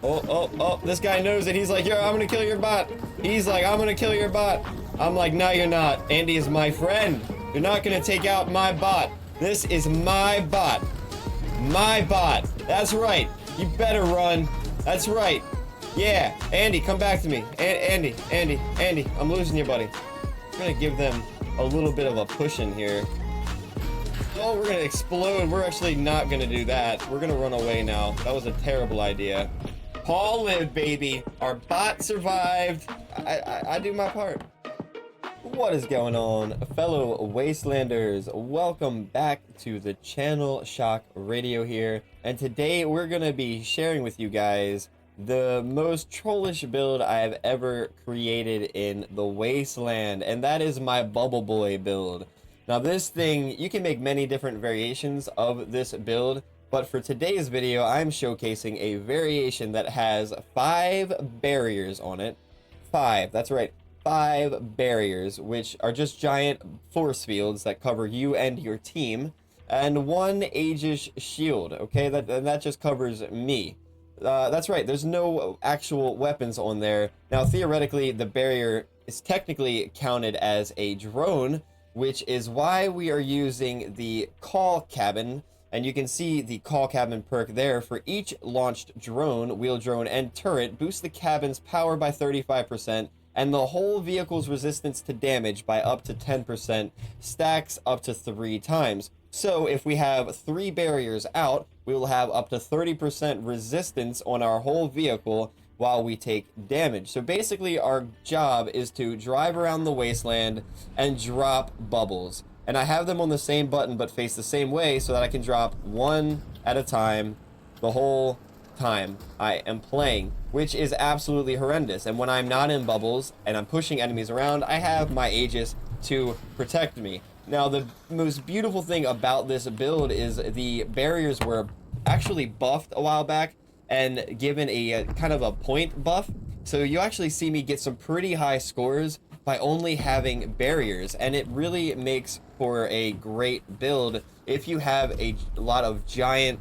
Oh, this guy knows it. He's like, yo, I'm gonna kill your bot. He's like, I'm gonna kill your bot. I'm like, no, you're not. Andy is my friend. You're not gonna take out my bot. This is my bot. My bot. That's right. You better run. That's right. Yeah, Andy, come back to me. Andy, I'm losing you, buddy. I'm gonna give them a little bit of a push in here. Oh, we're gonna explode. We're actually not gonna do that. We're gonna run away now. That was a terrible idea. Paul lived, baby. Our bot survived. I do my part. What is going on, fellow Wastelanders? Welcome back to the channel. Shock Radio here. And today we're gonna be sharing with you guys the most trollish build I've ever created in the Wasteland. And that is my Bubble Boy build. Now this thing, you can make many different variations of this build, but for today's video, I'm showcasing a variation that has 5 barriers on it. 5, that's right, 5 barriers, which are just giant force fields that cover you and your team, and 1 Aegis shield, okay? That just covers me. That's right, there's no actual weapons on there. Now theoretically, the barrier is technically counted as a drone, which is why we are using the call cabin. And you can see the call cabin perk there. For each launched drone, wheel drone, and turret, boost the cabin's power by 35%, and the whole vehicle's resistance to damage by up to 10%, stacks up to 3 times. So if we have 3 barriers out, we will have up to 30% resistance on our whole vehicle while we take damage. So basically our job is to drive around the wasteland and drop bubbles. And I have them on the same button but face the same way so that I can drop 1 at a time the whole time I am playing, which is absolutely horrendous. And when I'm not in bubbles and I'm pushing enemies around, I have my Aegis to protect me. Now the most beautiful thing about this build is the barriers were actually buffed a while back and given a kind of a point buff. So you actually see me get some pretty high scores by only having barriers, and it really makes for a great build if you have a lot of giant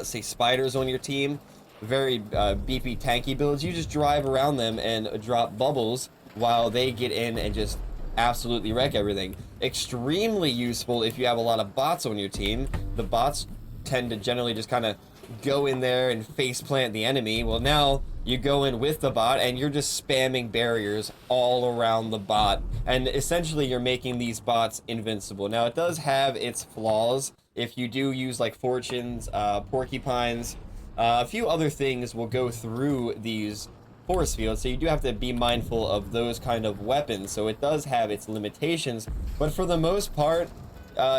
say spiders on your team. Very beefy tanky builds. You just drive around them and drop bubbles while they get in and just absolutely wreck everything. Extremely useful if you have a lot of bots on your team. The bots tend to generally just kind of go in there and face plant the enemy. Well, now you go in with the bot and you're just spamming barriers all around the bot, and essentially you're making these bots invincible. Now it does have its flaws. If you do use like fortunes, porcupines, a few other things will go through these force fields, so you do have to be mindful of those kind of weapons. So it does have its limitations, but for the most part,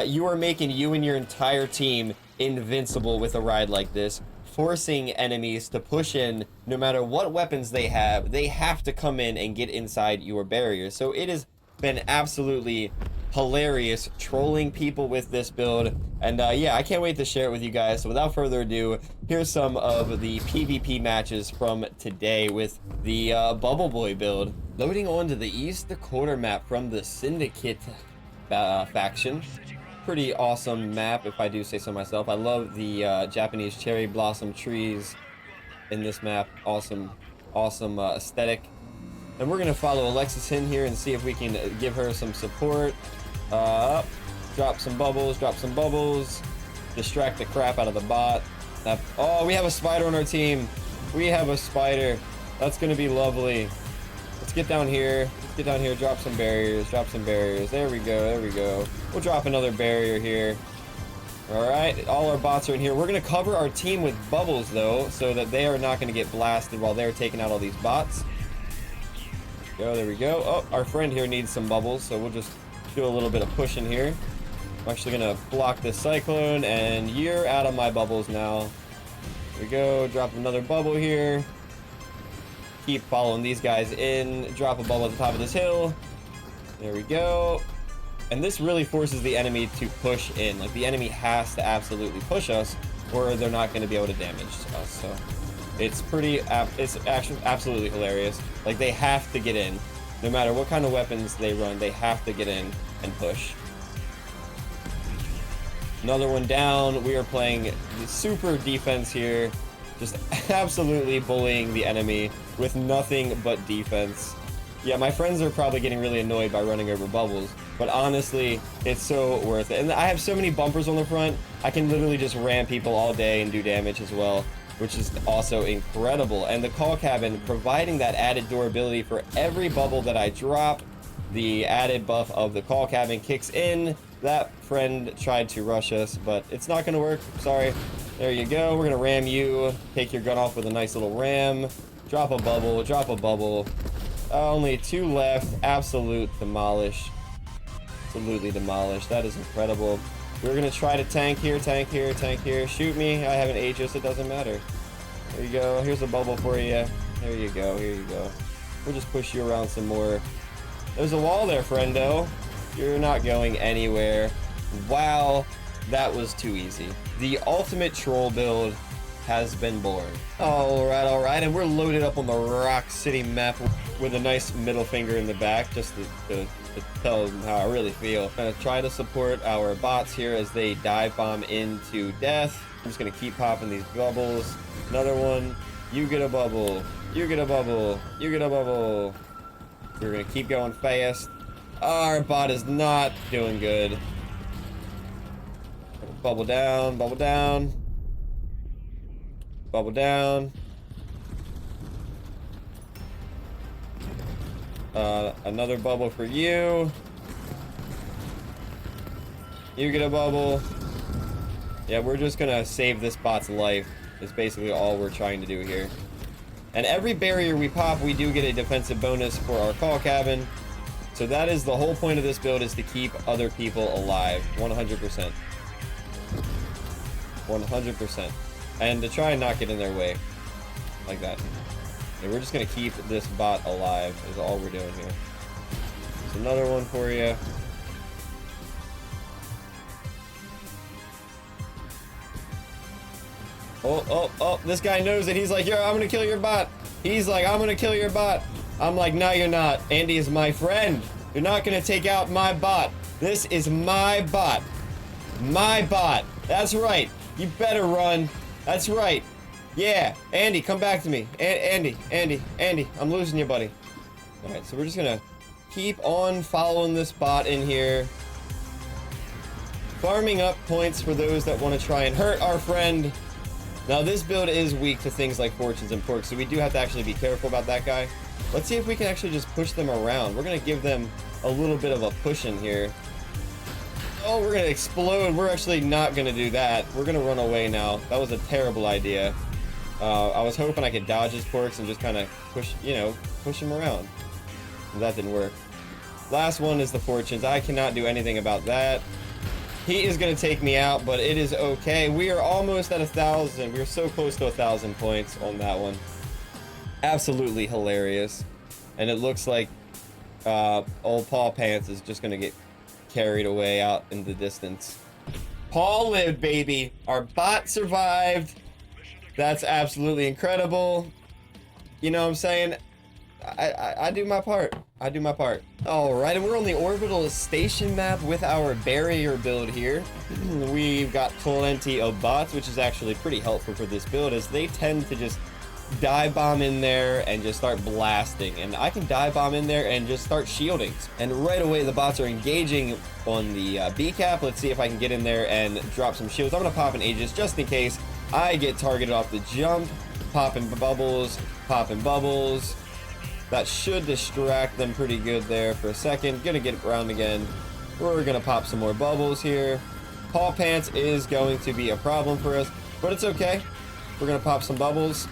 you are making you and your entire team invincible with a ride like this, forcing enemies to push in. No matter what weapons they have to come in and get inside your barriers. So it has been absolutely hilarious trolling people with this build, and yeah, I can't wait to share it with you guys. So without further ado, here's some of the PvP matches from today with the Bubble Boy build. Loading onto the East Dakota map from the Syndicate faction. Pretty awesome map, if I do say so myself. I love the Japanese cherry blossom trees in this map. Awesome aesthetic. And we're gonna follow Alexis in here and see if we can give her some support. Drop some bubbles, distract the crap out of the bot. Oh, we have a spider on our team. We have a spider. That's gonna be lovely. Let's get down here. Drop some barriers. There we go. We'll drop another barrier here. Alright, all our bots are in here. We're gonna cover our team with bubbles though, so that they are not gonna get blasted while they're taking out all these bots. There we go. Oh, our friend here needs some bubbles, so we'll just do a little bit of pushing here. I'm actually gonna block this cyclone, and you're out of my bubbles now. There we go. Drop another bubble here. Keep following these guys in. Drop a bubble at the top of this hill. There we go. And this really forces the enemy to push in. Like, the enemy has to absolutely push us, or they're not going to be able to damage us. So it's actually absolutely hilarious. Like, they have to get in. No matter what kind of weapons they run, they have to get in and push. Another one down. We are playing the super defense here. Just absolutely bullying the enemy with nothing but defense. Yeah, my friends are probably getting really annoyed by running over bubbles, but honestly, it's so worth it. And I have so many bumpers on the front, I can literally just ram people all day and do damage as well, which is also incredible. And the call cabin providing that added durability for every bubble that I drop. The added buff of the call cabin kicks in. That friend tried to rush us, but it's not going to work. Sorry. There you go. We're going to ram you. Take your gun off with a nice little ram. Drop a bubble. Drop a bubble. Only 2 left. Absolute demolish. Absolutely demolish. That is incredible. We're going to try to tank here, tank here, tank here. Shoot me. I have an Aegis. It doesn't matter. There you go. Here's a bubble for you. There you go. Here you go. We'll just push you around some more. There's a wall there, friendo. You're not going anywhere. Wow. That was too easy. The ultimate troll build has been born. All right, and we're loaded up on the Rock City map with a nice middle finger in the back, just to tell them how I really feel. I'm gonna try to support our bots here as they dive bomb into death. I'm just gonna keep popping these bubbles. Another one. You get a bubble. You get a bubble. You get a bubble. We're gonna keep going fast. Our bot is not doing good. Bubble down, bubble down. Bubble down. Another bubble for you. You get a bubble. Yeah, we're just gonna save this bot's life. Is basically all we're trying to do here. And every barrier we pop, we do get a defensive bonus for our call cabin. So that is the whole point of this build, is to keep other people alive. 100%. 100%. And to try and not get in their way. Like that. And we're just going to keep this bot alive is all we're doing here. There's another one for you. Oh, this guy knows it. He's like, yo, I'm going to kill your bot. He's like, I'm going to kill your bot. I'm like, no, you're not. Andy is my friend. You're not going to take out my bot. This is my bot. My bot. That's right. You better run. That's right. Yeah. Andy, come back to me. Andy. I'm losing you, buddy. All right, so we're just going to keep on following this bot in here. Farming up points for those that want to try and hurt our friend. Now, this build is weak to things like fortunes and porks, so we do have to actually be careful about that guy. Let's see if we can actually just push them around. We're going to give them a little bit of a push in here. Oh, we're going to explode. We're actually not going to do that. We're going to run away now. That was a terrible idea. I was hoping I could dodge his porks and just kind of push, push him around. That didn't work. Last one is the fortunes. I cannot do anything about that. He is going to take me out, but it is okay. We are almost at 1,000. We're so close to 1,000 points on that one. Absolutely hilarious. And it looks like old Paul Pants is just going to get carried away out in the distance. Paul lived, baby. Our bot survived. That's absolutely incredible. You know what I'm saying? I do my part. I do my part. Alright, and we're on the orbital station map with our barrier build here. We've got plenty of bots, which is actually pretty helpful for this build, as they tend to just dive bomb in there and just start blasting. And I can dive bomb in there and just start shielding. And right away, the bots are engaging on the B cap. Let's see if I can get in there and drop some shields. I'm going to pop an Aegis just in case I get targeted off the jump. Popping bubbles, popping bubbles. That should distract them pretty good there for a second. Gonna get around again. We're gonna pop some more bubbles here. Paul Pants is going to be a problem for us, but it's okay. We're gonna pop some bubbles.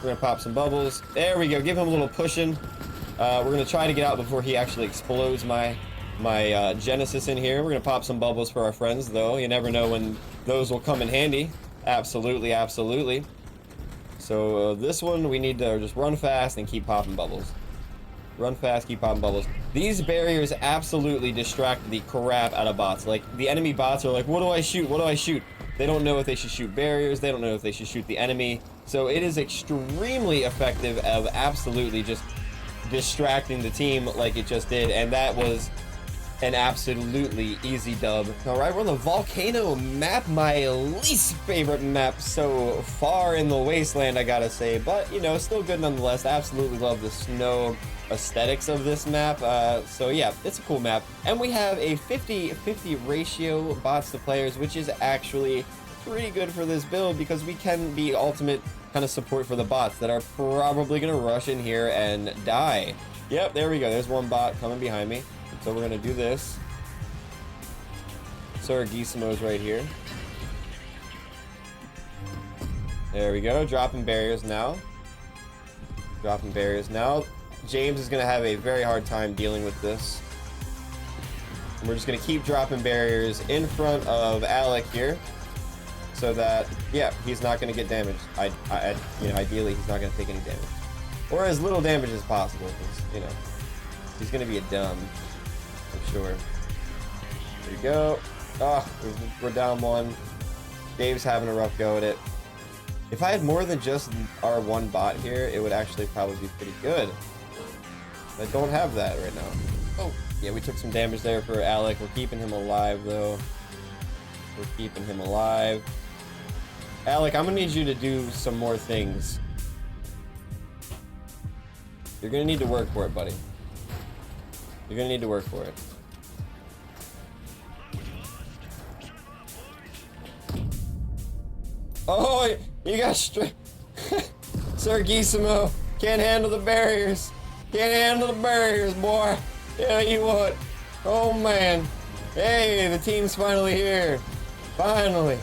We're gonna pop some bubbles. There we go. Give him a little pushing. We're gonna try to get out before he actually explodes my Genesis in here. We're gonna pop some bubbles for our friends, though. You never know when those will come in handy. Absolutely, absolutely. So this one, we need to just run fast and keep popping bubbles. Run fast, keep popping bubbles. These barriers absolutely distract the crap out of bots. Like, the enemy bots are like, what do I shoot? What do I shoot? They don't know if they should shoot barriers. They don't know if they should shoot the enemy. So it is extremely effective of absolutely just distracting the team like it just did. And that was an absolutely easy dub. All right, we're on the volcano map, my least favorite map so far in the wasteland, I gotta say, but you know, still good nonetheless. I absolutely love the snow aesthetics of this map. So yeah, it's a cool map. And we have a 50-50 ratio bots to players, which is actually pretty good for this build because we can be ultimate kind of support for the bots that are probably gonna rush in here and die. Yep, there we go. There's one bot coming behind me. So we're gonna do this. Suragissimo's right here. There we go. Dropping barriers now. Dropping barriers now. James is gonna have a very hard time dealing with this. And we're just gonna keep dropping barriers in front of Alec here, so that he's not gonna get damaged. You know, ideally he's not gonna take any damage, or as little damage as possible, because you know he's gonna be a dumb. For sure. There you go. Oh, we're down one. Dave's having a rough go at it. If I had more than just our one bot here, it would actually probably be pretty good. I don't have that right now. Oh, yeah, we took some damage there for Alec. We're keeping him alive, though. We're keeping him alive. Alec, I'm gonna need you to do some more things. You're gonna need to work for it, buddy. You're gonna need to work for it. Oh, you got straight. Suragissimo can't handle the barriers. Can't handle the barriers, boy. Yeah, you would. Oh man. Hey, the team's finally here. Finally.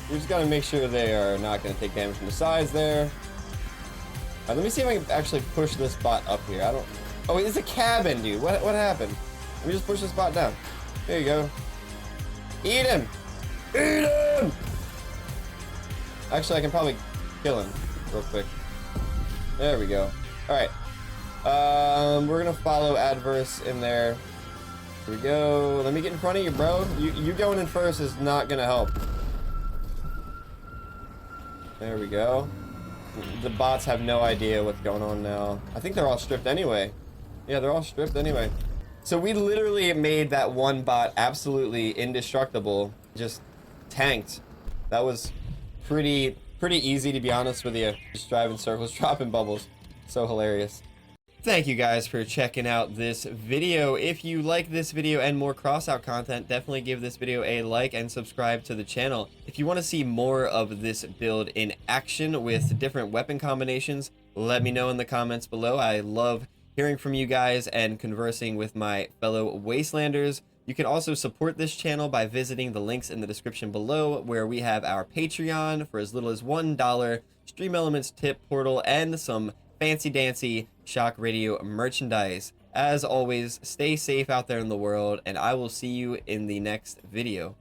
We just gotta make sure they are not gonna take damage from the sides there. Let me see if I can actually push this bot up here. I don't. Oh, it's a cabin, dude. What happened? Let me just push this bot down. There you go. Eat him! Eat him! Actually, I can probably kill him real quick. There we go. All right. We're gonna follow Adverse in there. Here we go. Let me get in front of you, bro. You going in first is not gonna help. There we go. The bots have no idea what's going on now. I think they're all stripped anyway. Yeah, they're all stripped anyway. So we literally made that one bot absolutely indestructible. Just tanked. That was pretty easy, to be honest with you. Just driving circles, dropping bubbles. So hilarious. Thank you guys for checking out this video. If you like this video and more CROSSOUT content, definitely give this video a like and subscribe to the channel. If you want to see more of this build in action with different weapon combinations, let me know in the comments below. I love hearing from you guys and conversing with my fellow Wastelanders. You can also support this channel by visiting the links in the description below, where we have our Patreon for as little as $1, Stream Elements tip portal, and some fancy dancy Shock Radio merchandise. As always, stay safe out there in the world, and I will see you in the next video.